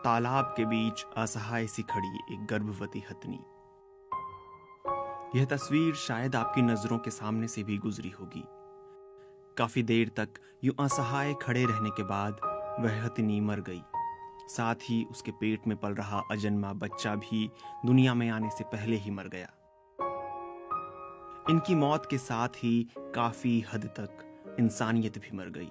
तालाब के बीच असहाय सी खड़ी एक गर्भवती हथनी। यह तस्वीर शायद आपकी नजरों के सामने से भी गुजरी होगी। काफी देर तक यूं असहाय खड़े रहने के बाद वह हथनी मर गई। साथ ही उसके पेट में पल रहा अजन्मा बच्चा भी दुनिया में आने से पहले ही मर गया। इनकी मौत के साथ ही काफी हद तक इंसानियत भी मर गई।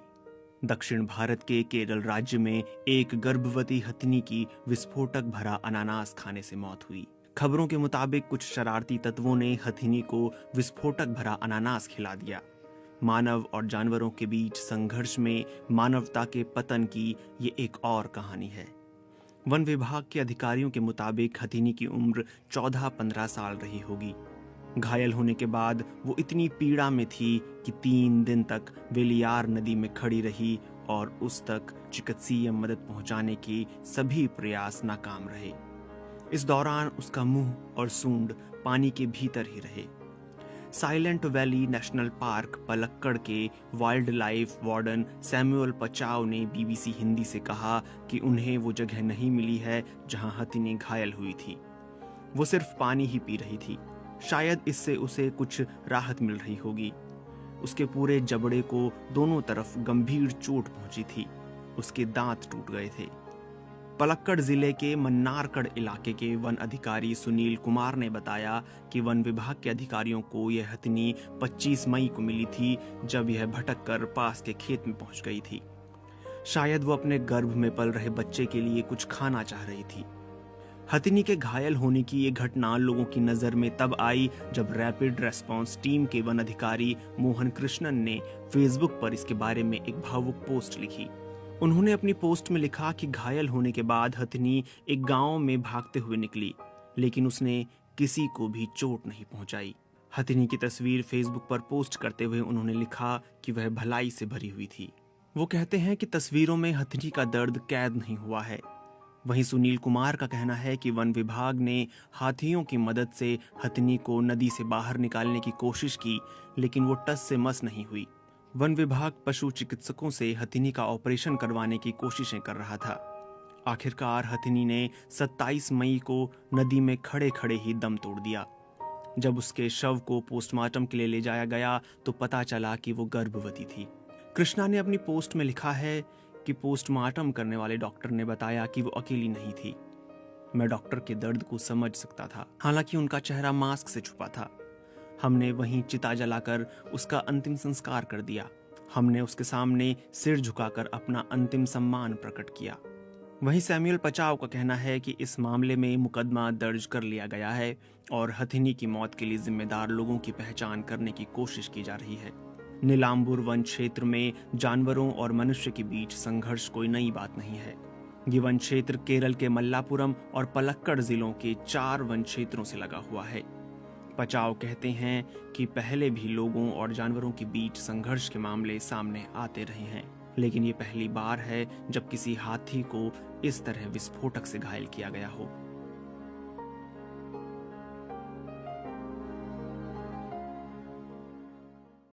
दक्षिण भारत के केरल राज्य में एक गर्भवती हथनी की विस्फोटक भरा अनानास खाने से मौत हुई। खबरों के मुताबिक कुछ शरारती तत्वों ने हथनी को विस्फोटक भरा अनानास खिला दिया। मानव और जानवरों के बीच संघर्ष में मानवता के पतन की ये एक और कहानी है। वन विभाग के अधिकारियों के मुताबिक हथनी की उम्र 14-15 साल रही होगी। घायल होने के बाद वो इतनी पीड़ा में थी कि 3 दिन तक वेलियार नदी में खड़ी रही और उस तक चिकित्सीय मदद पहुंचाने के सभी प्रयास नाकाम रहे। इस दौरान उसका मुंह और सूंड पानी के भीतर ही रहे। Silent valley national park Palakkad के वाइल्ड लाइफ वार्डन सैमुअल पचाव ने बीबीसी हिंदी से कहा कि उन्हें वो जगह नहीं मिली है जहां हथनी घायल हुई थी। वो सिर्फ पानी ही पी रही थी। शायद इससे उसे कुछ राहत मिल रही होगी। उसके पूरे जबड़े को दोनों तरफ गंभीर चोट पहुंची थी। उसके दांत टूट गए थे। पलक्कड़ जिले के मन्नारकड़ इलाके के वन अधिकारी सुनील कुमार ने बताया कि वन विभाग के अधिकारियों को यह हथनी 25 मई को मिली थी, जब यह भटक कर पास के खेत में पहुंच गई थी। शायद वो अपने गर्भ में पल रहे बच्चे के लिए कुछ खाना चाह रही थी। हथनी के घायल होने की ये घटना लोगों की नजर में तब आई जब रैपिड रेस्पॉन्स टीम के वन अधिकारी मोहन कृष्णन ने फेसबुक पर इसके बारे में एक भावुक पोस्ट लिखी। उन्होंने अपनी पोस्ट में लिखा कि घायल होने के बाद हथनी एक गांव में भागते हुए निकली, लेकिन उसने किसी को भी चोट नहीं पहुंचाई। हथनी की तस्वीर फेसबुक पर पोस्ट करते हुए उन्होंने लिखा कि वह भलाई से भरी हुई थी। वो कहते हैं कि तस्वीरों में हथनी का दर्द कैद नहीं हुआ है। वहीं सुनील कुमार का कहना है कि वन विभाग ने हाथियों की मदद से हथनी को नदी से बाहर निकालने की कोशिश की, लेकिन वो टस से मस नहीं हुई। वन विभाग पशु चिकित्सकों से हथनी का ऑपरेशन करवाने की कोशिशें कर रहा था। आखिरकार हथनी ने 27 मई को नदी में खड़े खड़े ही दम तोड़ दिया। जब उसके शव को पोस्टमार्टम के लिए ले जाया गया तो पता चला कि वो गर्भवती थी। कृष्णा ने अपनी पोस्ट में लिखा है कि पोस्टमार्टम करने वाले डॉक्टर ने बताया कि वो अकेली नहीं थी। मैं डॉक्टर के दर्द को समझ सकता था, हालांकि उनका चेहरा मास्क से छुपा था। हमने वहीं चिता जलाकर उसका अंतिम संस्कार कर दिया। हमने उसके सामने सिर झुकाकर अपना अंतिम सम्मान प्रकट किया। वहीं सैमुअल पचाव का कहना है कि इस मामले में मुकदमा दर्ज कर लिया गया है और हथनी की मौत के लिए जिम्मेदार लोगों की पहचान करने की कोशिश की जा रही है। नीलांबूर वन क्षेत्र में जानवरों और मनुष्य के बीच संघर्ष कोई नई बात नहीं है। ये वन क्षेत्र केरल के मल्लापुरम और पलक्कड़ जिलों के 4 वन क्षेत्रों से लगा हुआ है। पचाव कहते हैं कि पहले भी लोगों और जानवरों के बीच संघर्ष के मामले सामने आते रहे हैं, लेकिन ये पहली बार है जब किसी हाथी को इस तरह विस्फोटक से घायल किया गया हो।